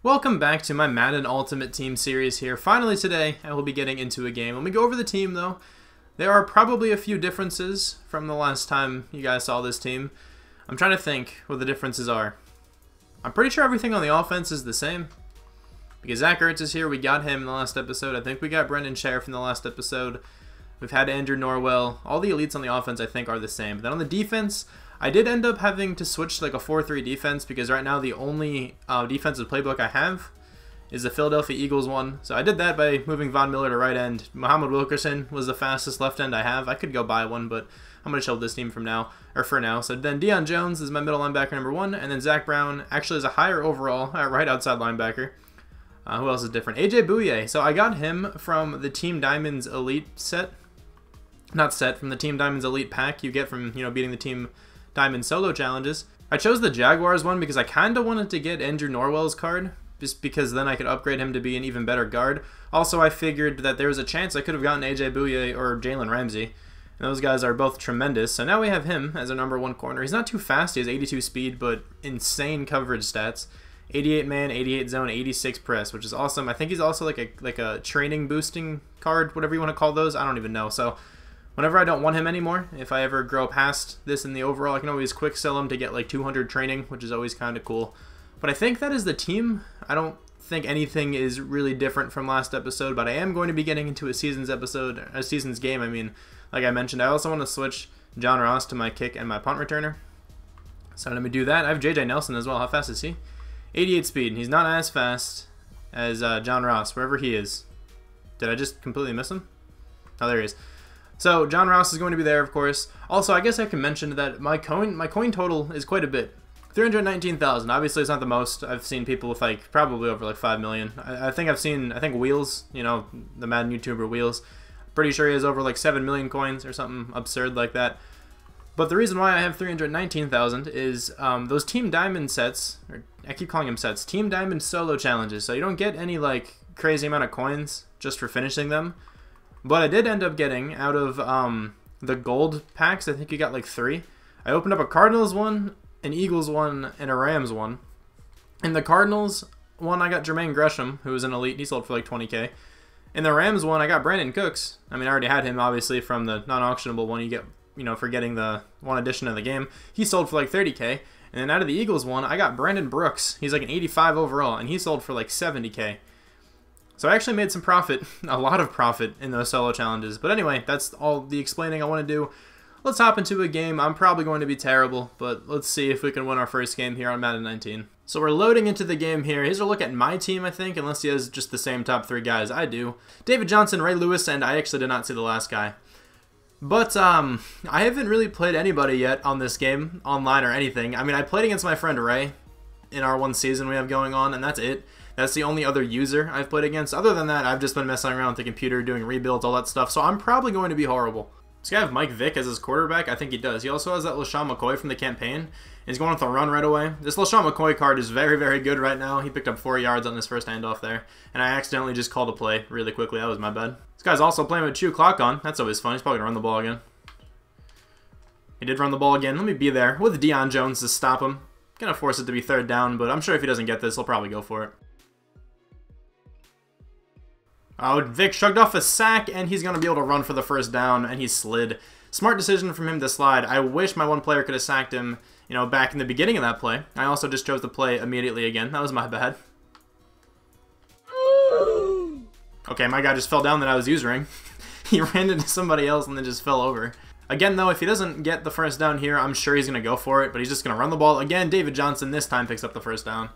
Welcome back to my Madden Ultimate Team series here. Finally today, I will be getting into a game. When we go over the team though, there are probably a few differences from the last time you guys saw this team. I'm trying to think what the differences are. I'm pretty sure everything on the offense is the same. Because Zach Ertz is here, we got him in the last episode. I think we got Brendan Sheriff in the last episode. We've had Andrew Norwell. All the elites on the offense I think are the same. Then on the defense, I did end up having to switch to like a 4-3 defense because right now the only defensive playbook I have is the Philadelphia Eagles one. So I did that by moving Von Miller to right end. Muhammad Wilkerson was the fastest left end I have. I could go buy one, but I'm going to shelve this team for now. So then Deion Jones is my middle linebacker number 1, and then Zach Brown actually is a higher overall right outside linebacker. Who else is different? AJ Bouye. So I got him from the Team Diamonds Elite set. Not set, from the Team Diamonds Elite pack you get from, beating the Team Diamond solo challenges. I chose the Jaguars one because I kind of wanted to get Andrew Norwell's card, just because then I could upgrade him to be an even better guard. Also, I figured that there was a chance I could have gotten AJ Bouye or Jalen Ramsey, and those guys are both tremendous. So now we have him as our number 1 corner. He's not too fast, he has 82 speed, but insane coverage stats. 88 man, 88 zone, 86 press, which is awesome. I think he's also like a training boosting card, whatever you want to call those. I don't even know. So whenever I don't want him anymore, if I ever grow past this in the overall, I can always quick sell him to get like 200 training, which is always kind of cool. But I think that is the team. I don't think anything is really different from last episode, but I am going to be getting into a season's game. I mean, like I mentioned, I also want to switch John Ross to my kick and my punt returner. So let me do that. I have JJ Nelson as well. How fast is he? 88 speed. He's not as fast as John Ross, wherever he is. Did I just completely miss him? Oh, there he is. So John Ross is going to be there, of course. Also, I guess I can mention that my coin total is quite a bit. 319,000. Obviously, it's not the most. I've seen people with like probably over like 5 million. I think Wheels, the Madden YouTuber Wheels, pretty sure he has over like 7 million coins or something absurd like that. But the reason why I have 319,000 is those Team Diamond sets, or I keep calling them sets, Team Diamond solo challenges. So you don't get any like crazy amount of coins just for finishing them. But I did end up getting, out of the gold packs, I think you got like 3. I opened up a Cardinals one, an Eagles one, and a Rams one. In the Cardinals one, I got Jermaine Gresham, who was an elite. He sold for like 20K. In the Rams one, I got Brandon Cooks. I mean, I already had him, obviously, from the non-auctionable one you get, for getting the one edition of the game. He sold for like 30K. And then out of the Eagles one, I got Brandon Brooks. He's like an 85 overall, and he sold for like 70K. So I actually made some profit, a lot of profit in those solo challenges. But anyway, that's all the explaining I want to do. Let's hop into a game. I'm probably going to be terrible, but let's see if we can win our first game here on Madden 19. So we're loading into the game here. Here's a look at my team, I think, unless he has just the same top 3 guys I do. David Johnson, Ray Lewis, and I actually did not see the last guy. But I haven't really played anybody yet on this game, online or anything. I mean, I played against my friend Ray in our one season we have going on, and that's it. That's the only other user I've played against. Other than that, I've just been messing around with the computer, doing rebuilds, all that stuff. So I'm probably going to be horrible. Does he have Mike Vick as his quarterback? I think he does. He also has that LaShawn McCoy from the campaign. He's going with a run right away. This LaShawn McCoy card is very, very good right now. He picked up 4 yards on his first handoff there. And I accidentally just called a play really quickly. That was my bad. This guy's also playing with Chew Clock on. That's always fun. He's probably going to run the ball again. He did run the ball again. Let me be there with Deion Jones to stop him. Gonna force it to be 3rd down, but I'm sure if he doesn't get this, he'll probably go for it. Oh, Vic shrugged off a sack, and he's going to be able to run for the 1st down, and he slid. Smart decision from him to slide. I wish my one player could have sacked him, back in the beginning of that play. I also just chose to play immediately again. That was my bad. Okay, my guy just fell down that I was using. He ran into somebody else and then just fell over. Again, though, if he doesn't get the 1st down here, I'm sure he's going to go for it, but he's just going to run the ball. Again, David Johnson this time picks up the 1st down.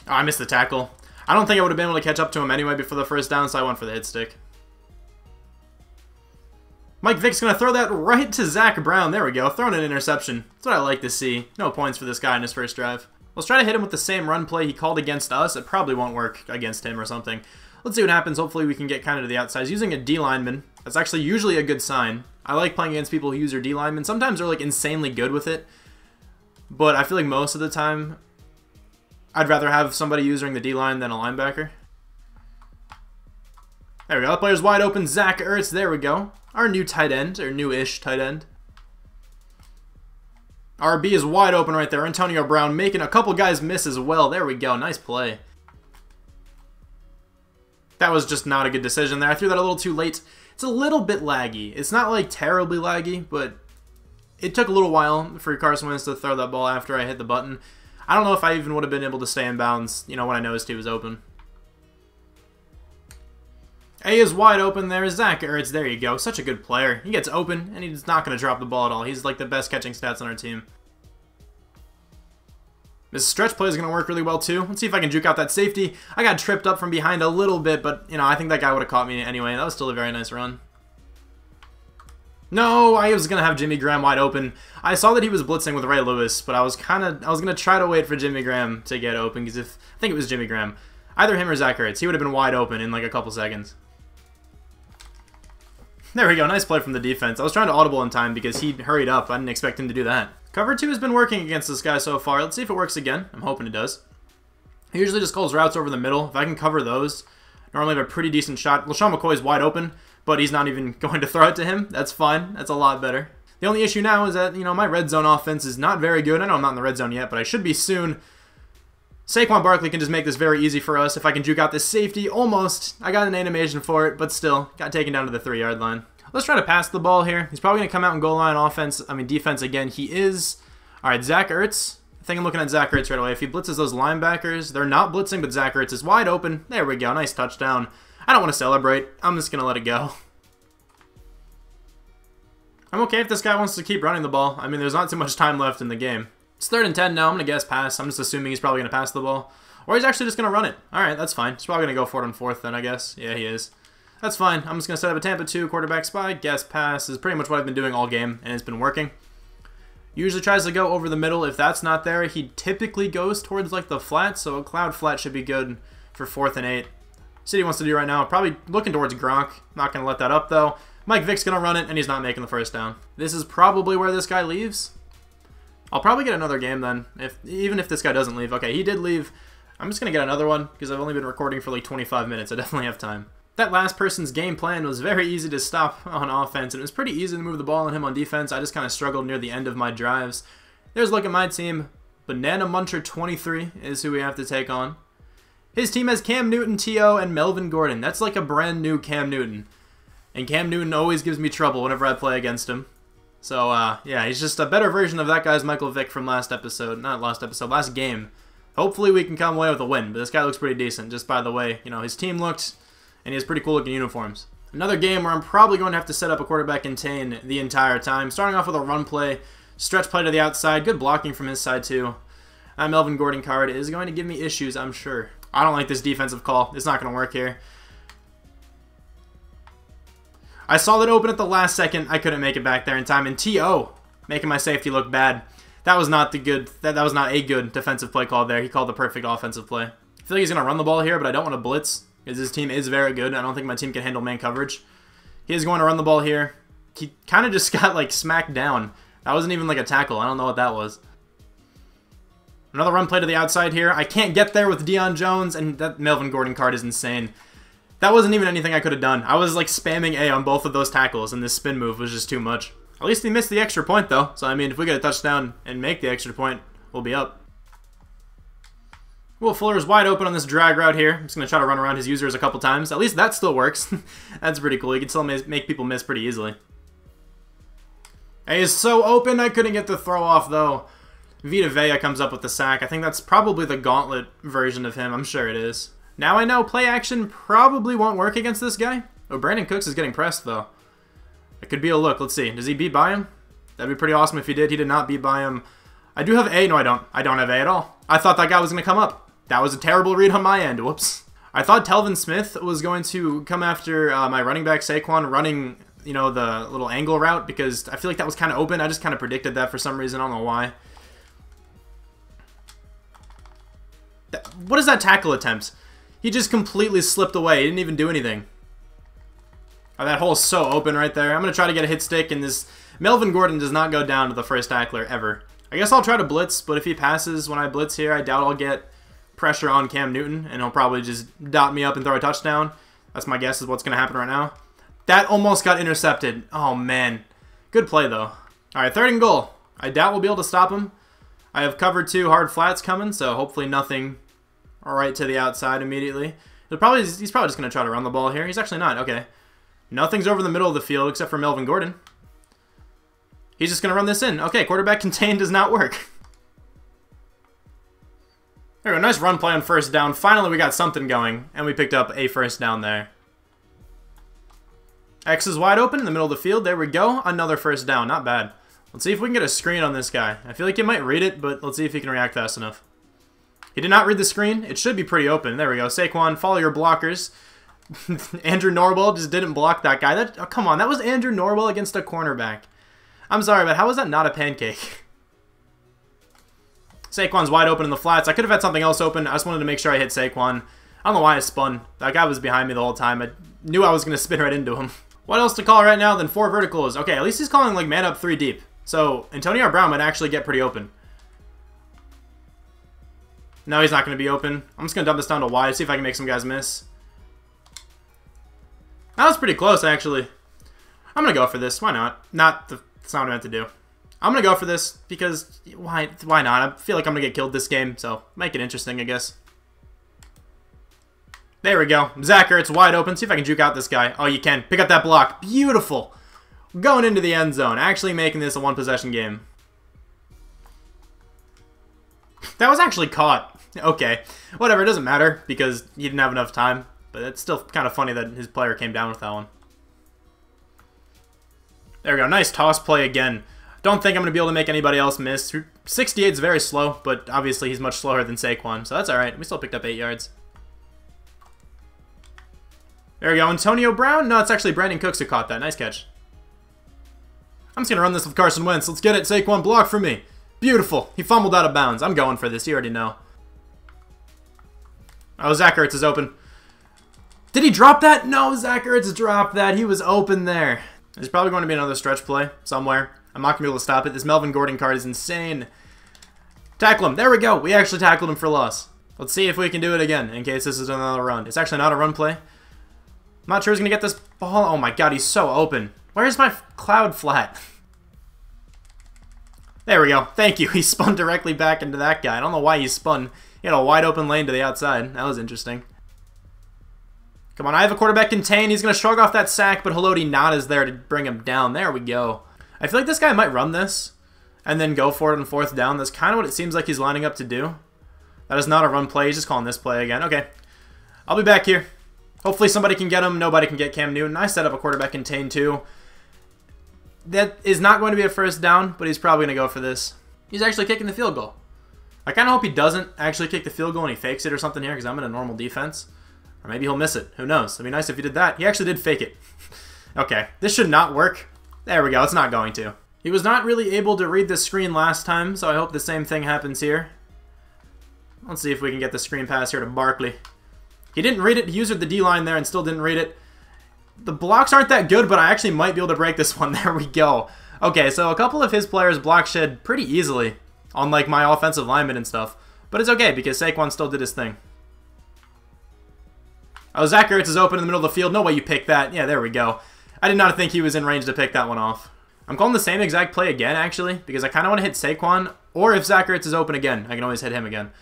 Oh, I missed the tackle. I don't think I would have been able to catch up to him anyway before the 1st down, so I went for the hit stick. Mike Vick's going to throw that right to Zach Brown. There we go. Throwing an interception. That's what I like to see. No points for this guy in his first drive. Let's try to hit him with the same run play he called against us. It probably won't work against him or something. Let's see what happens. Hopefully we can get kind of to the outside. He's using a D lineman. That's actually usually a good sign. I like playing against people who use their D lineman. Sometimes they're like insanely good with it. But I feel like most of the time, I'd rather have somebody using the D-line than a linebacker. There we go. The player's wide open. Zach Ertz. There we go. Our new tight end, or new-ish tight end. RB is wide open right there. Antonio Brown making a couple guys miss as well. There we go. Nice play. That was just not a good decision there. I threw that a little too late. It's a little bit laggy. It's not like terribly laggy, but it took a little while for Carson Wentz to throw that ball after I hit the button. I don't know if I even would have been able to stay in bounds, you know, when I noticed he was open. A is wide open there. Zach Ertz, there you go. Such a good player. He gets open, and he's not going to drop the ball at all. He's like the best catching stats on our team. This stretch play is going to work really well, too. Let's see if I can juke out that safety. I got tripped up from behind a little bit, but, you know, I think that guy would have caught me anyway. That was still a very nice run. No, I was going to have Jimmy Graham wide open. I saw that he was blitzing with Ray Lewis, but I was going to try to wait for Jimmy Graham to get open, because I think it was Jimmy Graham. Either him or Zach Ertz. He would have been wide open in like a couple seconds. There we go. Nice play from the defense. I was trying to audible in time because he hurried up. I didn't expect him to do that. Cover 2 has been working against this guy so far. Let's see if it works again. I'm hoping it does. He usually just calls routes over the middle. If I can cover those, normally I have a pretty decent shot. LaShawn McCoy's wide open, but he's not even going to throw it to him. That's fine. That's a lot better. The only issue now is that, you know, my red zone offense is not very good. I know I'm not in the red zone yet, but I should be soon. Saquon Barkley can just make this very easy for us. If I can juke out this safety, almost. I got an animation for it, but still, got taken down to the 3-yard line. Let's try to pass the ball here. He's probably going to come out and goal line defense again. He is. All right, Zach Ertz. I think I'm looking at Zach Ertz right away. If he blitzes those linebackers, they're not blitzing, but Zach Ertz is wide open. There we go. Nice touchdown. I don't want to celebrate. I'm just going to let it go. I'm okay if this guy wants to keep running the ball. I mean, there's not too much time left in the game. It's 3rd and 10 now. I'm going to guess pass. I'm just assuming he's probably going to pass the ball. Or he's actually just going to run it. All right, that's fine. He's probably going to go for it on 4th then, I guess. Yeah, he is. That's fine. I'm just going to set up a Tampa 2 quarterback spy. Guess pass is pretty much what I've been doing all game, and it's been working. Usually tries to go over the middle. If that's not there, he typically goes towards like the flat, so a cloud flat should be good for 4th and 8. City wants to do right now, probably looking towards Gronk. Not going to let that up, though. Mike Vick's going to run it, and he's not making the first down. This is probably where this guy leaves. I'll probably get another game then, even if this guy doesn't leave. Okay, he did leave. I'm just going to get another one, because I've only been recording for like 25 minutes. I definitely have time. That last person's game plan was very easy to stop on offense, and it was pretty easy to move the ball on him on defense. I just kind of struggled near the end of my drives. There's a look at my team. Banana Muncher 23 is who we have to take on. His team has Cam Newton, T.O., and Melvin Gordon. That's like a brand new Cam Newton. And Cam Newton always gives me trouble whenever I play against him. So, yeah, he's just a better version of that guy's Michael Vick from last game. Hopefully we can come away with a win, but this guy looks pretty decent, just by the way, you know, his team looked, and he has pretty cool looking uniforms. Another game where I'm probably going to have to set up a quarterback and Tane the entire time. Starting off with a run play, stretch play to the outside, good blocking from his side too. That Melvin Gordon card is going to give me issues, I'm sure. I don't like this defensive call. It's not going to work here. I saw that open at the last second. I couldn't make it back there in time. And T.O. making my safety look bad. That was not a good defensive play call there. He called the perfect offensive play. I feel like he's going to run the ball here, but I don't want to blitz because his team is very good. I don't think my team can handle man coverage. He is going to run the ball here. He kind of just got like smacked down. That wasn't even like a tackle. I don't know what that was. Another run play to the outside here. I can't get there with Deion Jones, and that Melvin Gordon card is insane. That wasn't even anything I could have done. I was like spamming A on both of those tackles, and this spin move was just too much. At least he missed the extra point, though. So, I mean, if we get a touchdown and make the extra point, we'll be up. Will Fuller's wide open on this drag route here. I'm just going to try to run around his users a couple times. At least that still works. That's pretty cool. You can still make people miss pretty easily. A is so open, I couldn't get the throw off, though. Vita Vea comes up with the sack. I think that's probably the gauntlet version of him. I'm sure it is. Now I know play action probably won't work against this guy. Oh, Brandon Cooks is getting pressed, though. It could be a look. Let's see. Does he beat by him? That'd be pretty awesome if he did. He did not beat by him. I do have A. No, I don't. I don't have A at all. I thought that guy was going to come up. That was a terrible read on my end. Whoops. I thought Telvin Smith was going to come after my running back Saquon running, you know, the little angle route because I feel like that was kind of open. I just kind of predicted that for some reason. I don't know why. What is that tackle attempt? He just completely slipped away. He didn't even do anything. Oh, that hole's so open right there. I'm going to try to get a hit stick, and this Melvin Gordon does not go down to the first tackler ever. I guess I'll try to blitz, but if he passes when I blitz here, I doubt I'll get pressure on Cam Newton, and he'll probably just dot me up and throw a touchdown. That's my guess is what's going to happen right now. That almost got intercepted. Oh, man. Good play, though. All right, 3rd and goal. I doubt we'll be able to stop him. I have covered 2 hard flats coming, so hopefully nothing right to the outside immediately. He's probably just going to try to run the ball here. He's actually not. Okay. Nothing's over the middle of the field except for Melvin Gordon. He's just going to run this in. Okay, quarterback contained does not work. There we go. Nice run play on 1st down. Finally, we got something going, and we picked up a 1st down there. X is wide open in the middle of the field. There we go. Another 1st down. Not bad. Let's see if we can get a screen on this guy. I feel like he might read it, but let's see if he can react fast enough. He did not read the screen. It should be pretty open. There we go. Saquon, follow your blockers. Andrew Norwell just didn't block that guy. Oh, come on. That was Andrew Norwell against a cornerback. I'm sorry, but how was that not a pancake? Saquon's wide open in the flats. I could have had something else open. I just wanted to make sure I hit Saquon. I don't know why I spun. That guy was behind me the whole time. I knew I was going to spin right into him. What else to call right now than 4 verticals? Okay, at least he's calling like man up 3 deep. So Antonio Brown might actually get pretty open. No, he's not going to be open. I'm just going to dump this down to wide, see if I can make some guys miss. That was pretty close, actually. I'm going to go for this. Why not? That's not what I meant to do. I'm going to go for this because why not? I feel like I'm going to get killed this game, so make it interesting, I guess. There we go. Zach Ertz wide open. See if I can juke out this guy. Oh, you can. Pick up that block. Beautiful. Going into the end zone. Actually making this a 1-possession game. That was actually caught. Okay. Whatever. It doesn't matter because he didn't have enough time. But it's still kind of funny that his player came down with that one. There we go. Nice toss play again. Don't think I'm going to be able to make anybody else miss. 68 is very slow, but obviously he's much slower than Saquon. So that's alright. We still picked up 8 yards. There we go. Antonio Brown? No, it's actually Brandon Cooks who caught that. Nice catch. I'm just going to run this with Carson Wentz. Let's get it. Saquon, block for me. Beautiful. He fumbled out of bounds. I'm going for this. You already know. Oh, Zach Ertz is open. Did he drop that? No, Zach Ertz dropped that. He was open there. There's probably going to be another stretch play somewhere. I'm not going to be able to stop it. This Melvin Gordon card is insane. Tackle him. There we go. We actually tackled him for loss. Let's see if we can do it again in case this is another run. It's actually not a run play. I'm not sure he's going to get this ball. Oh my god, he's so open. Where's my cloud flat? There we go. Thank you. He spun directly back into that guy. I don't know why he spun. He had a wide open lane to the outside. That was interesting. Come on, I have a quarterback contained. He's going to shrug off that sack, but Haloti not is there to bring him down. There we go. I feel like this guy might run this and then go for it on 4th down. That's kind of what it seems like he's lining up to do. That is not a run play. He's just calling this play again. Okay. I'll be back here. Hopefully somebody can get him. Nobody can get Cam Newton. I set up a quarterback contained too. That is not going to be a 1st down, but he's probably going to go for this. He's actually kicking the field goal. I kind of hope he doesn't actually kick the field goal and he fakes it or something here because I'm in a normal defense. Or maybe he'll miss it. Who knows? It'd be nice if he did that. He actually did fake it. Okay, this should not work. There we go. It's not going to. He was not really able to read the screen last time, so I hope the same thing happens here. Let's see if we can get the screen pass here to Barkley. He didn't read it. He used the D-line there and still didn't read it. The blocks aren't that good, but I actually might be able to break this one. There we go. Okay, so a couple of his players block shed pretty easily on like my offensive linemen and stuff. But it's okay because Saquon still did his thing. Oh, Zach Ertz is open in the middle of the field. No way you picked that. Yeah, there we go. I did not think he was in range to pick that one off. I'm calling the same exact play again, actually, because I kind of want to hit Saquon. Or if Zach Ertz is open again, I can always hit him again.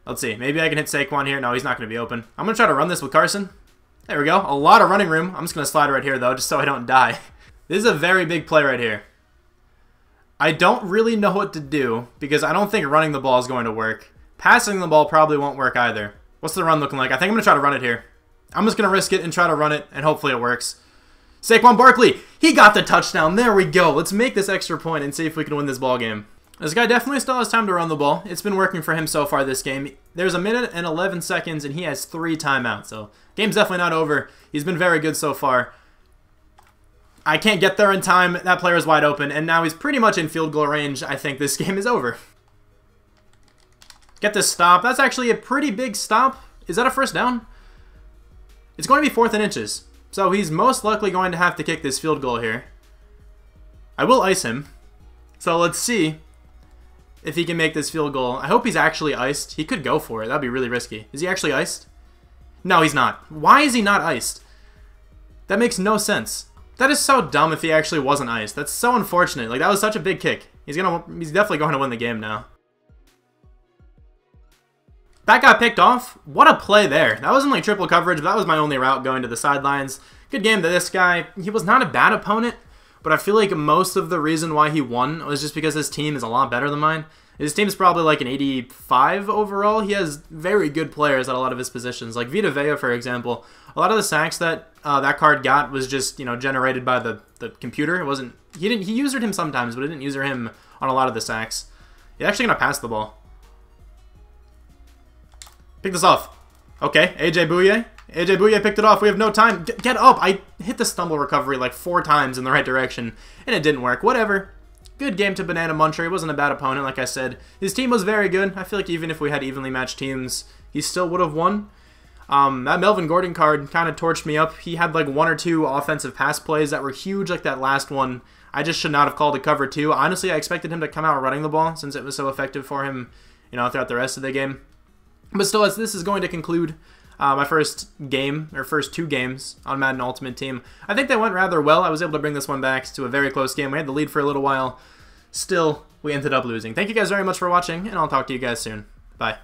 Let's see. Maybe I can hit Saquon here. No, he's not going to be open. I'm going to try to run this with Carson. There we go. A lot of running room. I'm just going to slide right here, though, just so I don't die. This is a very big play right here. I don't really know what to do, because I don't think running the ball is going to work. Passing the ball probably won't work either. What's the run looking like? I think I'm going to try to run it here. I'm just going to risk it and try to run it, and hopefully it works. Saquon Barkley, he got the touchdown. There we go. Let's make this extra point and see if we can win this ball game. This guy definitely still has time to run the ball. It's been working for him so far this game. There's a minute and 11 seconds, and he has 3 timeouts. So, game's definitely not over. He's been very good so far. I can't get there in time. That player is wide open, and now he's pretty much in field goal range. I think this game is over. Get this stop. That's actually a pretty big stop. Is that a 1st down? It's going to be 4th and inches. So he's most likely going to have to kick this field goal here. I will ice him. So let's see if he can make this field goal. I hope he's actually iced. He could go for it. That'd be really risky. Is he actually iced? No, he's not. Why is he not iced? That makes no sense. That is so dumb if he actually wasn't iced. That's so unfortunate. Like, that was such a big kick. He's definitely going to win the game now. That got picked off. What a play there. That wasn't like triple coverage, but that was my only route going to the sidelines. Good game to this guy. He was not a bad opponent, but I feel like most of the reason why he won was just because his team is a lot better than mine. His team is probably like an 85 overall. He has very good players at a lot of his positions. Like Vita Vea, for example. A lot of the sacks that that card got was just, generated by the computer. It wasn't... He usered him sometimes, but it didn't user him on a lot of the sacks. He's actually going to pass the ball. Pick this off. Okay, AJ Bouye. AJ Bouye picked it off. We have no time. Get up. I hit the stumble recovery like 4 times in the right direction, and it didn't work. Whatever. Good game to Banana Muncher. He wasn't a bad opponent, like I said. His team was very good. I feel like even if we had evenly matched teams, he still would have won. That Melvin Gordon card kind of torched me up. He had like 1 or 2 offensive pass plays that were huge, like that last one. I just should not have called a cover 2. Honestly, I expected him to come out running the ball since it was so effective for him, throughout the rest of the game. But still, this is going to conclude my first 2 games on Madden Ultimate Team. I think they went rather well. I was able to bring this one back to a very close game. We had the lead for a little while. Still, we ended up losing. Thank you guys very much for watching, and I'll talk to you guys soon. Bye.